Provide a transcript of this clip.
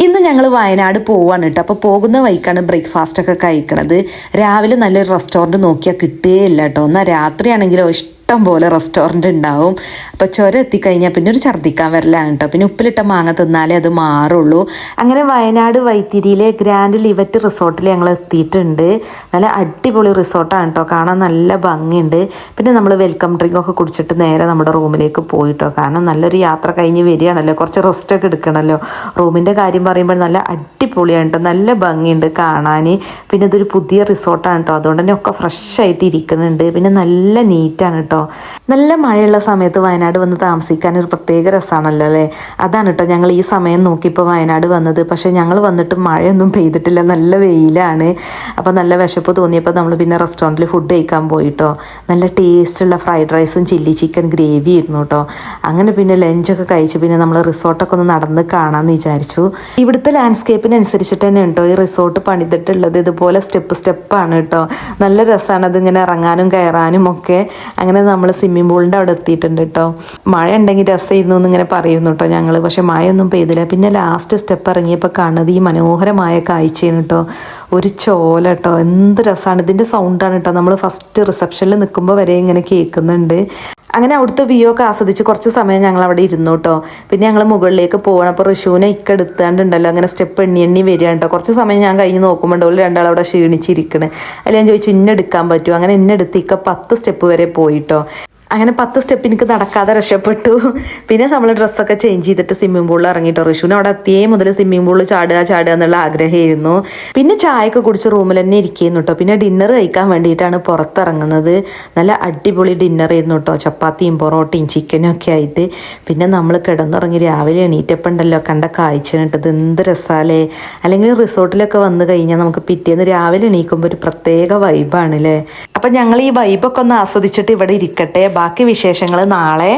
ഇന്ന് ഞങ്ങൾ വയനാട് പോവാണ് കേട്ടോ. അപ്പോൾ പോകുന്ന വഴിക്കാണ് ബ്രേക്ക്ഫാസ്റ്റൊക്കെ കഴിക്കണത്. രാവിലെ നല്ലൊരു റെസ്റ്റോറൻറ്റ് നോക്കിയാൽ കിട്ടുകയില്ല കേട്ടോ. എന്നാൽ രാത്രിയാണെങ്കിലോ ഇഷ്ടം പോലെ റെസ്റ്റോറൻറ്റ് ഉണ്ടാവും. അപ്പോൾ ചുരം എത്തിക്കഴിഞ്ഞാൽ പിന്നെ ഒരു ഛർദ്ദിക്കാൻ വരലാണ് കേട്ടോ. പിന്നെ ഉപ്പിലിട്ട മാങ്ങ തിന്നാലേ അത് മാറുള്ളൂ. അങ്ങനെ വയനാട് വൈത്തിരിയിലെ ഗ്രാൻഡ് ലിവറ്റ് റിസോർട്ടിൽ ഞങ്ങൾ എത്തിയിട്ടുണ്ട്. നല്ല അടിപൊളി റിസോർട്ടാണ് കേട്ടോ, കാണാൻ നല്ല ഭംഗിയുണ്ട്. പിന്നെ നമ്മൾ വെൽക്കം ഡ്രിങ്ക് ഒക്കെ കുടിച്ചിട്ട് നേരെ നമ്മുടെ റൂമിലേക്ക് പോയിട്ടോ. കാരണം നല്ലൊരു യാത്ര കഴിഞ്ഞ് വരികയാണല്ലോ, കുറച്ച് റെസ്റ്റൊക്കെ എടുക്കണമല്ലോ. റൂമിൻ്റെ കാര്യം പറയുമ്പോൾ നല്ല അടിപൊളിയാണ് കേട്ടോ, നല്ല ഭംഗിയുണ്ട് കാണാൻ. പിന്നെ ഇതൊരു പുതിയ റിസോർട്ടാണ് കേട്ടോ, അതുകൊണ്ട് തന്നെ ഒക്കെ ഫ്രഷ് ആയിട്ട് ഇരിക്കുന്നുണ്ട്. പിന്നെ നല്ല നീറ്റാണ് കേട്ടോ. നല്ല മഴയുള്ള സമയത്ത് വയനാട് വന്ന് താമസിക്കാൻ ഒരു പ്രത്യേക രസമാണല്ലോ അല്ലേ. അതാണ് കേട്ടോ ഞങ്ങൾ ഈ സമയം നോക്കിയപ്പോൾ വയനാട് വന്നത്. പക്ഷേ ഞങ്ങൾ വന്നിട്ട് മഴയൊന്നും പെയ്തിട്ടില്ല, നല്ല വെയിലാണ്. അപ്പോൾ നല്ല വിശപ്പ് തോന്നിയപ്പോൾ നമ്മൾ പിന്നെ റെസ്റ്റോറൻറ്റിൽ ഫുഡ് കഴിക്കാൻ പോയിട്ടോ. നല്ല ടേസ്റ്റുള്ള ഫ്രൈഡ് റൈസും ചില്ലി ചിക്കൻ ഗ്രേവി ആയിരുന്നു കേട്ടോ. അങ്ങനെ പിന്നെ ലഞ്ചൊക്കെ കഴിച്ച് പിന്നെ നമ്മൾ റിസോർട്ടൊക്കെ ഒന്ന് നടന്ന് കാണാമെന്ന് വിചാരിച്ചു. ഇവിടുത്തെ ലാൻഡ്സ്കേപ്പിനനുസരിച്ചിട്ട് തന്നെ കേട്ടോ ഈ റിസോർട്ട് പണിതിട്ടുള്ളത്. ഇതുപോലെ സ്റ്റെപ്പാണ് കേട്ടോ. നല്ല രസമാണ് അതിങ്ങനെ ഇറങ്ങാനും കയറാനും ഒക്കെ. അങ്ങനെ നമ്മൾ സ്വിമ്മിംഗ് പൂളിൻ്റെ അവിടെ എത്തിയിട്ടുണ്ട് കേട്ടോ. മഴ ഉണ്ടെങ്കിൽ രസമായിരുന്നു എന്നിങ്ങനെ പറയുന്നു കേട്ടോ ഞങ്ങൾ. പക്ഷേ മഴയൊന്നും പെയ്തില്ല. പിന്നെ ലാസ്റ്റ് സ്റ്റെപ്പ് ഇറങ്ങിയപ്പോൾ കാണുന്നത് ഈ മനോഹരമായ കാഴ്ചയാണ് കേട്ടോ. ഒരു ചോല കേട്ടോ, എന്ത് രസമാണ്. ഇതിൻ്റെ സൗണ്ടാണ് കേട്ടോ നമ്മൾ ഫസ്റ്റ് റിസപ്ഷനിൽ നിൽക്കുമ്പോൾ വരെ ഇങ്ങനെ കേൾക്കുന്നുണ്ട്. അങ്ങനെ അവിടുത്തെ വ്യൂ ഒക്കെ ആസ്വദിച്ച് കുറച്ച് സമയം ഞങ്ങൾ അവിടെ ഇരുന്നു കേട്ടോ. പിന്നെ ഞങ്ങൾ മുകളിലേക്ക് പോകണം. അപ്പോൾ ഋഷുവിനെ എടുത്താണ്ടുണ്ടല്ലോ അങ്ങനെ സ്റ്റെപ്പ് എണ്ണി വരിക കേട്ടോ. കുറച്ച് സമയം ഞാൻ കഴിഞ്ഞ് നോക്കുമ്പോൾ രണ്ടാൾ അവിടെ ക്ഷീണിച്ചിരിക്കണ്. അതിൽ ഞാൻ ചോദിച്ചു ഇന്നെ എടുക്കാൻ പറ്റുമോ. അങ്ങനെ എന്നെ എടുത്ത് 10 സ്റ്റെപ്പ് വരെ പോയിട്ടോ. അങ്ങനെ 10 സ്റ്റെപ്പ് എനിക്ക് നടക്കാതെ രക്ഷപ്പെട്ടു. പിന്നെ നമ്മൾ ഡ്രസ്സൊക്കെ ചേഞ്ച് ചെയ്തിട്ട് സ്വിമ്മിംഗ് പൂളിൽ ഇറങ്ങിയിട്ടോ. ഋഷുവിന് അവിടെ എത്തിയേ മുതൽ സ്വിമ്മിംഗ് പൂളിൽ ചാടുക എന്നുള്ള ആഗ്രഹമായിരുന്നു. പിന്നെ ചായയൊക്കെ കുടിച്ച് റൂമിൽ തന്നെ ഇരിക്കുന്നു കേട്ടോ. പിന്നെ ഡിന്നർ കഴിക്കാൻ വേണ്ടിയിട്ടാണ് പുറത്തിറങ്ങുന്നത്. നല്ല അടിപൊളി ഡിന്നറായിരുന്നു കേട്ടോ, ചപ്പാത്തിയും പൊറോട്ടയും ചിക്കനും ഒക്കെ ആയിട്ട്. പിന്നെ നമ്മൾ കിടന്നിറങ്ങി രാവിലെ എണീറ്റപ്പുണ്ടല്ലോ കണ്ട കാഴ്ച കേട്ടത് എന്ത് രസാലേ. അല്ലെങ്കിൽ റിസോർട്ടിലൊക്കെ വന്നു കഴിഞ്ഞാൽ നമുക്ക് പിറ്റേന്ന് രാവിലെ എണീക്കുമ്പോൾ ഒരു പ്രത്യേക വൈബാണ് അല്ലേ. അപ്പം ഞങ്ങൾ ഈ വൈബൊക്കെ ഒന്ന് ആസ്വദിച്ചിട്ട് ഇവിടെ ഇരിക്കട്ടെ. ബാക്കി വിശേഷങ്ങൾ നാളെ.